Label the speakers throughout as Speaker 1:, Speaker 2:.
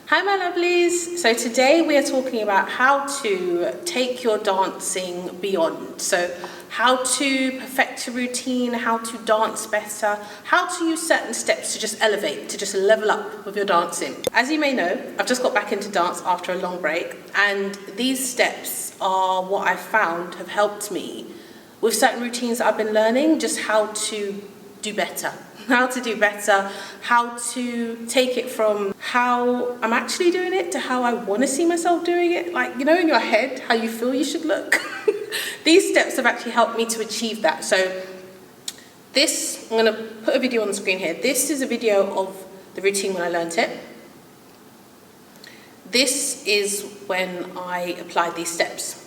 Speaker 1: Hi my lovelies! So today we are talking about how to take your dancing beyond. So how to perfect a routine, how to dance better, how to use certain steps to just elevate, to just level up with your dancing. As you may know, I've just got back into dance after a long break, and these steps are what I've found have helped me with certain routines that I've been learning, just how to do better. How to do better, how to take it from how I'm actually doing it to how I want to see myself doing it. Like, you know, in your head, how you feel you should look. These steps have actually helped me to achieve that. So this, I'm going to put a video on the screen here. This is a video of the routine when I learned it. This is when I applied these steps.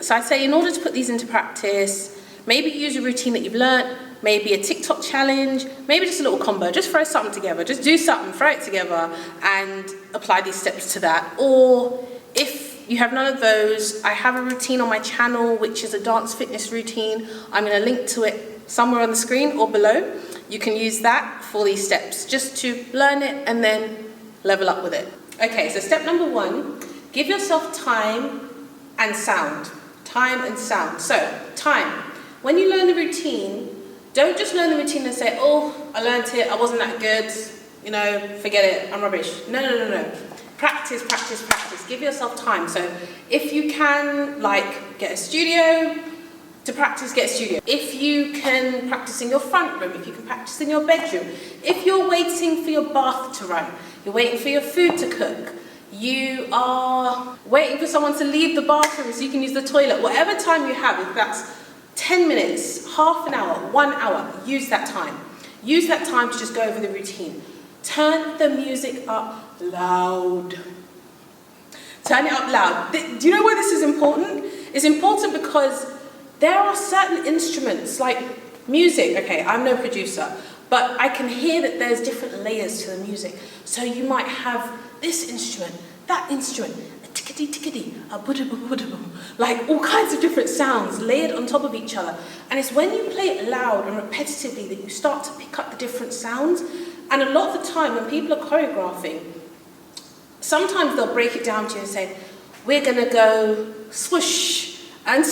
Speaker 1: So I'd say in order to put these into practice, maybe use a routine that you've learned, maybe a TikTok challenge, maybe just a little combo, just throw something together, just do something, throw it together and apply these steps to that. Or if you have none of those, I have a routine on my channel which is a dance fitness routine. I'm going to link to it somewhere on the screen or below. You can use that for these steps, just to learn it and then level up with it. Okay, so step number 1, give yourself time and sound. Time and sound. So, time. When you learn the routine, don't just learn the routine and say, oh, I learnt it, I wasn't that good, you know, forget it, I'm rubbish. No. Practice, practice, practice. Give yourself time. So if you can, like, get a studio to practice, get a studio. If you can practice in your front room, if you can practice in your bedroom, if you're waiting for your bath to run, you're waiting for your food to cook, you are waiting for someone to leave the bathroom so you can use the toilet, whatever time you have, if that's 10 minutes, half an hour, 1 hour, use that time. Use that time to just go over the routine. Turn the music up loud. Turn it up loud. Do you know why this is important? It's important because there are certain instruments, like music. Okay, I'm no producer, but I can hear that there's different layers to the music. So you might have this instrument, that instrument, tickety, a budda-bum, like all kinds of different sounds layered on top of each other. And it's when you play it loud and repetitively that you start to pick up the different sounds. And a lot of the time when people are choreographing, sometimes they'll break it down to you and say, we're gonna go swoosh, and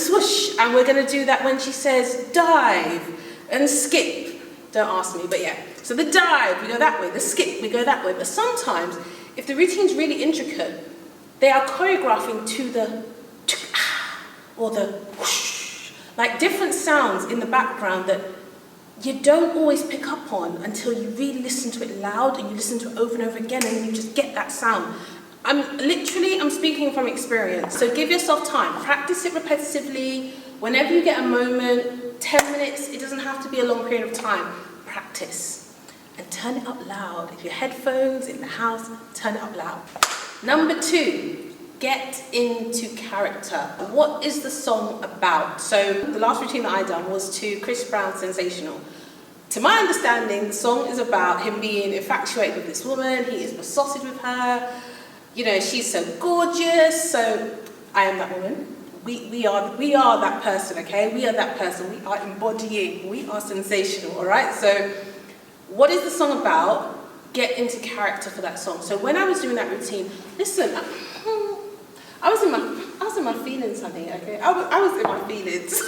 Speaker 1: we're gonna do that when she says dive and skip. Don't ask me, but yeah. So the dive, we go that way, the skip, we go that way. But sometimes, if the routine's really intricate, they are choreographing to the or the whoosh, like different sounds in the background that you don't always pick up on until you really listen to it loud and you listen to it over and over again and you just get that sound. I'm speaking from experience. So give yourself time, practice it repetitively. Whenever you get a moment, 10 minutes, it doesn't have to be a long period of time. Practice and turn it up loud. If your headphones in the house, turn it up loud. Number 2, get into character. What is the song about? So the last routine that I done was to Chris Brown's Sensational. To my understanding, the song is about him being infatuated with this woman. He is besotted with her. You know, she's so gorgeous. So I am that woman. We are that person, okay? We are that person. We are embodying. We are sensational, all right? So what is the song about? Get into character for that song. So when I was doing that routine, listen, I was in my feelings, honey, okay? I was in my feelings.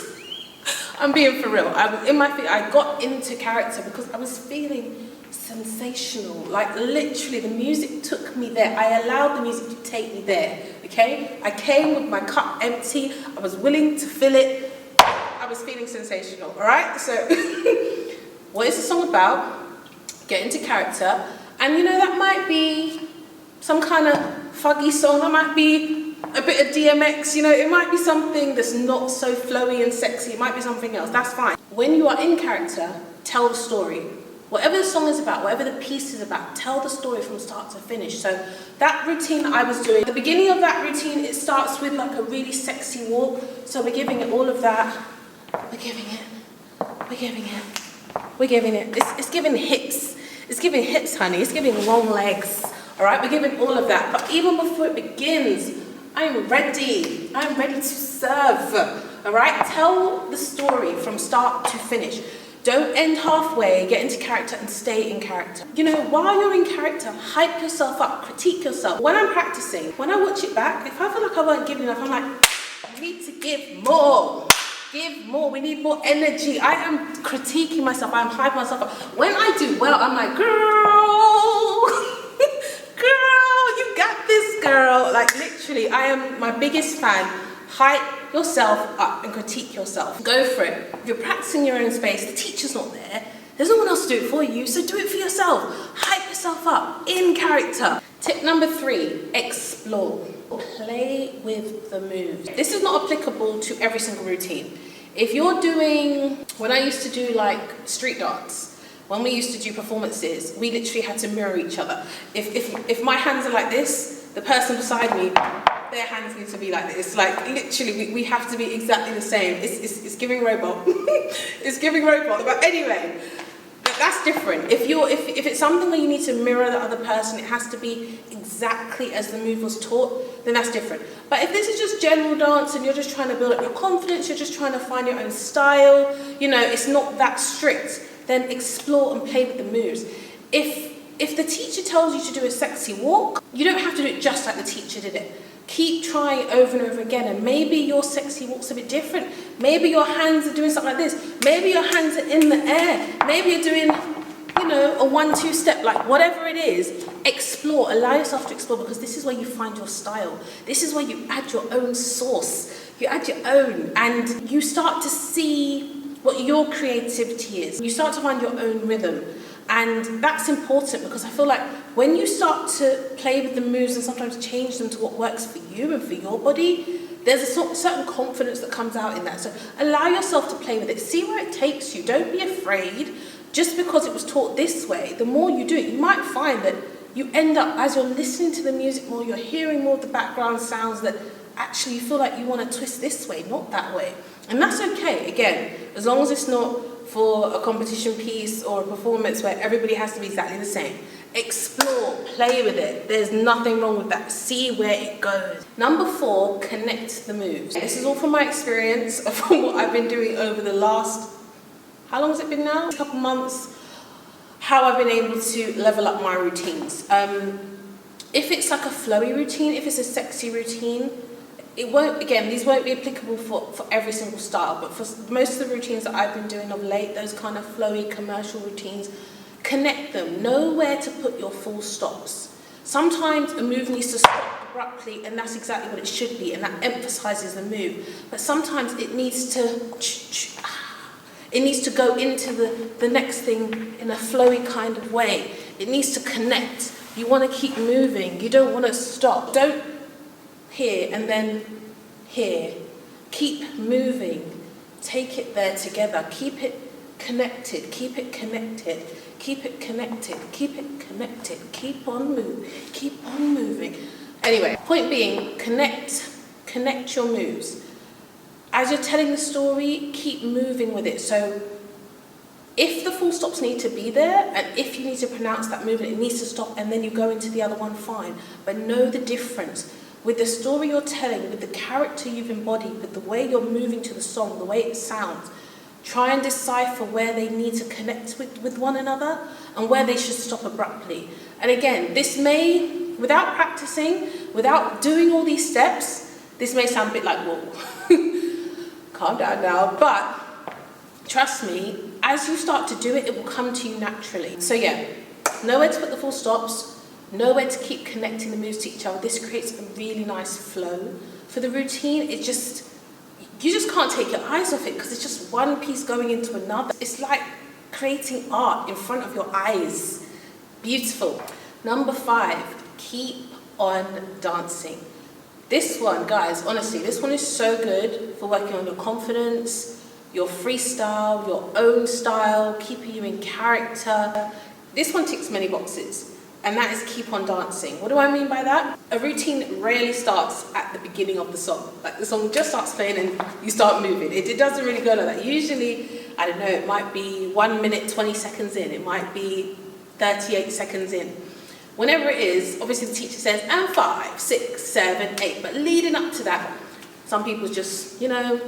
Speaker 1: I'm being for real. I got into character because I was feeling sensational. Like literally the music took me there. I allowed the music to take me there, okay? I came with my cup empty. I was willing to fill it. I was feeling sensational, all right? So what is the song about? Get into character, and you know, that might be some kind of fuggy song, that might be a bit of DMX, you know, it might be something that's not so flowy and sexy, it might be something else, that's fine. When you are in character, tell the story. Whatever the song is about, whatever the piece is about, tell the story from start to finish. So that routine that I was doing, at the beginning of that routine, it starts with like a really sexy walk, so we're giving it all of that, we're giving it. It's giving hips. It's giving hips, honey. It's giving long legs. All right, we're giving all of that. But even before it begins, I'm ready. I'm ready to serve. All right, tell the story from start to finish. Don't end halfway, get into character and stay in character. You know, while you're in character, hype yourself up, critique yourself. When I'm practicing, when I watch it back, if I feel like I weren't giving enough, I'm like, I need to give more. Give more, we need more energy. I am critiquing myself, I'm hyping myself up. When I do well, I'm like, girl, girl, you got this, girl. Like literally, I am my biggest fan. Hype yourself up and critique yourself. Go for it. If you're practicing your own space, the teacher's not there, there's no one else to do it for you, so do it for yourself. Hype yourself up in character. Tip number 3, explore. Play with the moves. This is not applicable to every single routine. If you're doing, when I used to do like street dance, when we used to do performances, we literally had to mirror each other. If my hands are like this, the person beside me, their hands need to be like this. Like literally, we have to be exactly the same. It's giving robot. It's giving robot. But anyway, that's different. If it's something where you need to mirror the other person, it has to be exactly as the move was taught, then that's different. But if this is just general dance and you're just trying to build up your confidence, you're just trying to find your own style, you know, it's not that strict, then explore and play with the moves. If the teacher tells you to do a sexy walk, you don't have to do it just like the teacher did it. Keep trying over and over again, and maybe your sexy walk's a bit different. Maybe your hands are doing something like this. Maybe your hands are in the air. Maybe you're doing, you know, a 1-2 step, like whatever it is. Explore, allow yourself to explore, because this is where you find your style. This is where you add your own sauce. You add your own, and you start to see what your creativity is. You start to find your own rhythm. And that's important, because I feel like when you start to play with the moves and sometimes change them to what works for you and for your body, there's a certain confidence that comes out in that. So allow yourself to play with it. See where it takes you. Don't be afraid. Just because it was taught this way, the more you do it, you might find that you end up, as you're listening to the music more, you're hearing more of the background sounds, that actually you feel like you want to twist this way, not that way. And that's okay, again, as long as it's not for a competition piece or a performance where everybody has to be exactly the same. Explore, play with it. There's nothing wrong with that. See where it goes. Number 4, connect the moves. This is all from my experience, from what I've been doing over the last, how long has it been now? A couple months. How I've been able to level up my routines. If it's like a flowy routine, if it's a sexy routine, it won't, again, these won't be applicable for every single style, but for most of the routines that I've been doing of late, those kind of flowy commercial routines, connect them. Know where to put your full stops. Sometimes a move needs to stop abruptly, and that's exactly what it should be, and that emphasizes the move. But sometimes it needs to go into the next thing in a flowy kind of way. It needs to connect. You want to keep moving. You don't want to stop. Don't here and then here. Keep moving. Take it there together. Keep it connected. Keep it connected. Keep it connected. Keep it connected. Keep on moving. Keep on moving. Anyway, point being, connect your moves. As you're telling the story, keep moving with it. So if the full stops need to be there, and if you need to pronounce that movement, it needs to stop, and then you go into the other one, fine. But know the difference. With the story you're telling, with the character you've embodied, with the way you're moving to the song, the way it sounds, try and decipher where they need to connect with one another and where they should stop abruptly. And again, this may, without practicing, without doing all these steps, this may sound a bit like, whoa, calm down now. But trust me, as you start to do it, it will come to you naturally. So yeah, know where to put the full stops, know where to keep connecting the moves to each other. This creates a really nice flow. For the routine, you just can't take your eyes off it, because it's just one piece going into another. It's like creating art in front of your eyes. Beautiful. Number 5, keep on dancing. This one, guys, honestly, this one is so good for working on your confidence, your freestyle, your own style, keeping you in character. This one ticks many boxes, and that is keep on dancing. What do I mean by that? A routine rarely starts at the beginning of the song. Like the song just starts playing and you start moving. It doesn't really go like that. Usually, I don't know, it might be 1 minute, 20 seconds in. It might be 38 seconds in. Whenever it is, obviously the teacher says, and 5, 6, 7, 8. But leading up to that, some people just, you know,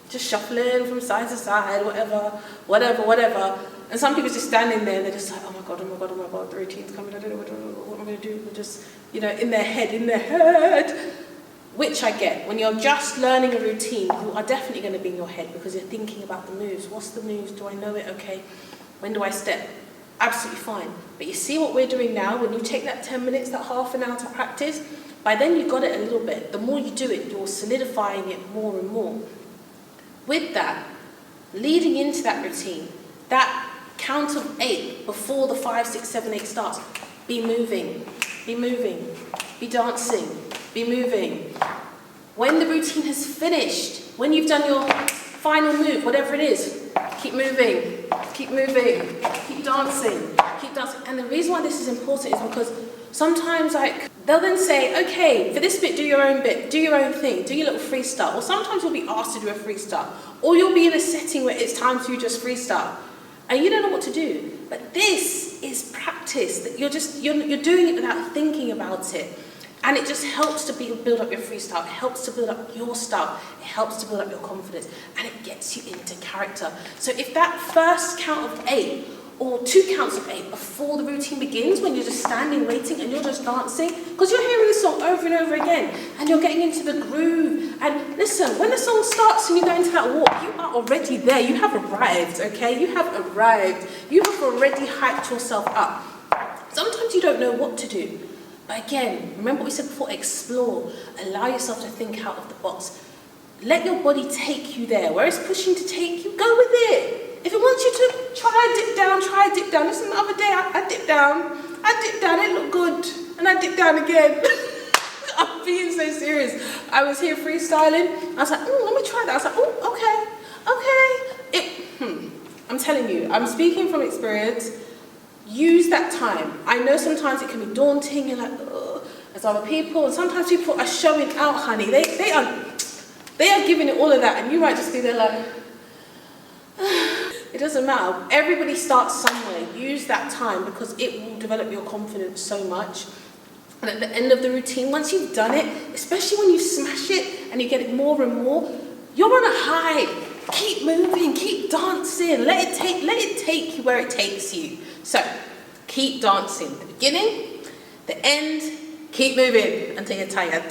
Speaker 1: just shuffling from side to side, whatever. And some people just standing there and they're just like, oh my God, the routine's coming, I don't know what I'm going to do. We're just, in their head. Which I get. When you're just learning a routine, you are definitely going to be in your head because you're thinking about the moves. What's the moves? Do I know it? Okay. When do I step? Absolutely fine. But you see what we're doing now, when you take that 10 minutes, that half an hour to practice, by then you've got it a little bit. The more you do it, you're solidifying it more and more. With that, leading into that routine, that count of 8 before the 5, 6, 7, 8 starts, be moving, be dancing, be moving. When the routine has finished, when you've done your final move, whatever it is, keep moving, keep dancing. And the reason why this is important is because sometimes they'll then say, okay, for this bit, do your own thing, do your little freestyle. Or sometimes you'll be asked to do a freestyle. Or you'll be in a setting where it's time to just freestyle. And you don't know what to do. But this is practice, that you're doing it without thinking about it. And it just helps to build up your freestyle. It helps to build up your style. It helps to build up your confidence. And it gets you into character. So if that first count of 8 or 2 counts of 8 before the routine begins, when you're just standing waiting and you're just dancing, because you're hearing the song over and over again and you're getting into the groove. And listen, when the song starts and you go into that walk, you are already there. You have arrived, okay? You have arrived. You have already hyped yourself up. Sometimes you don't know what to do. But again, remember what we said before, explore. Allow yourself to think out of the box. Let your body take you there. Where it's pushing to take you, go with it. If it wants you to try dip down. Listen, the other day I dipped down, it looked good. And I dipped down again. I'm being so serious. I was here freestyling. I was like, let me try that. I was like, okay. I'm telling you, I'm speaking from experience. Use that time. I know sometimes it can be daunting. You're like, as other people. And sometimes people are showing out, honey. They are giving it all of that. And you might just be there like, it doesn't matter. Everybody starts somewhere. Use that time because it will develop your confidence so much. And at the end of the routine, once you've done it, especially when you smash it and you get it more and more, you're on a high. Keep moving, keep dancing. Let it take you where it takes you. So, keep dancing. The beginning, the end, keep moving until you're tired.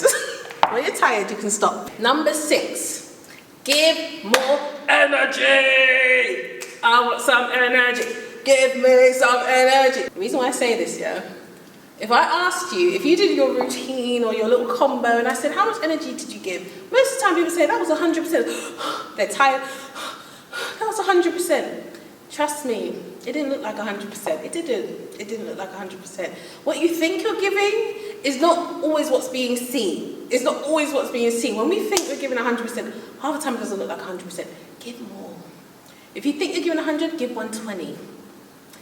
Speaker 1: When you're tired, you can stop. Number 6, give more energy. I want some energy. Give me some energy. The reason why I say this, if I asked you, if you did your routine or your little combo and I said, how much energy did you give? Most of the time people say, that was 100%. They're tired. That was 100%. Trust me, it didn't look like 100%. It didn't look like 100%. What you think you're giving is not always what's being seen. It's not always what's being seen. When we think we're giving 100%, half the time it doesn't look like 100%. Give more. If you think you're giving 100, give 120.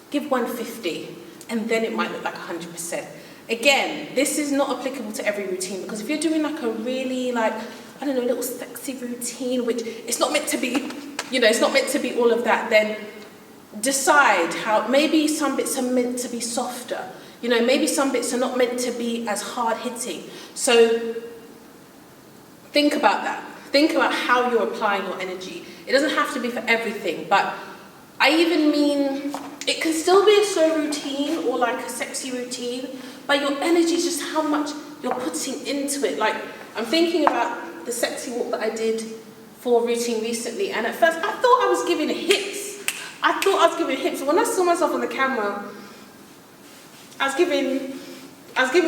Speaker 1: Give 150. And then it might look like 100%. Again, this is not applicable to every routine because if you're doing like a really little sexy routine, which it's not meant to be, it's not meant to be all of that, then decide how, maybe some bits are meant to be softer. Maybe some bits are not meant to be as hard hitting. So think about that. Think about how you're applying your energy. It doesn't have to be for everything, but I even mean, it can still be a slow routine or like a sexy routine, but your energy is just how much you're putting into it. Like, I'm thinking about the sexy walk that I did for a routine recently, and at first I thought I was giving hips. When I saw myself on the camera, I was giving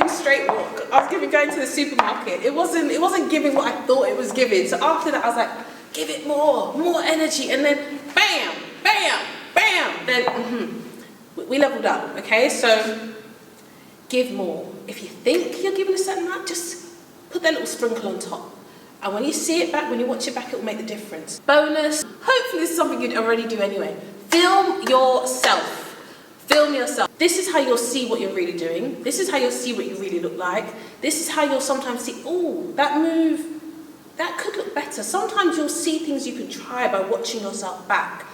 Speaker 1: straight walk. I was giving going to the supermarket. It wasn't giving what I thought it was giving. So after that, I was like, give it more energy, and then bam, bam, bam. Then we leveled up. Okay, so give more. If you think you're giving a certain amount, just put that little sprinkle on top. And when you see it back, when you watch it back, it will make the difference. Bonus. Hopefully, this is something you'd already do anyway. Film yourself. Film yourself. This is how you'll see what you're really doing. This is how you'll see what you really look like. This is how you'll sometimes see, oh, that move, that could look better. Sometimes you'll see things you can try by watching yourself back.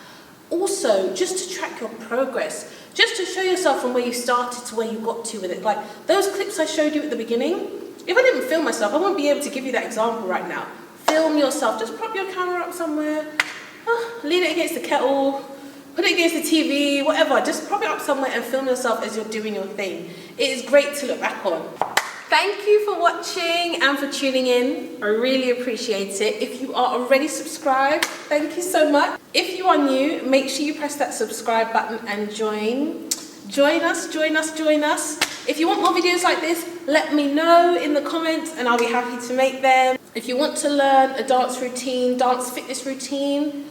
Speaker 1: Also, just to track your progress. Just to show yourself from where you started to where you got to with it. Like those clips I showed you at the beginning, if I didn't film myself, I wouldn't be able to give you that example right now. film yourself. Just prop your camera up somewhere, lean it against the kettle, put it against the TV, whatever. Just prop it up somewhere and film yourself as you're doing your thing. It is great to look back on. Thank you for watching and for tuning in. I really appreciate it. If you are already subscribed, thank you so much. If you are new, make sure you press that subscribe button and join us. If you want more videos like this, let me know in the comments and I'll be happy to make them. If you want to learn a dance routine, dance fitness routine,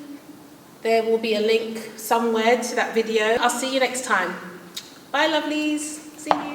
Speaker 1: there will be a link somewhere to that video. I'll see you next time. Bye, lovelies. See you.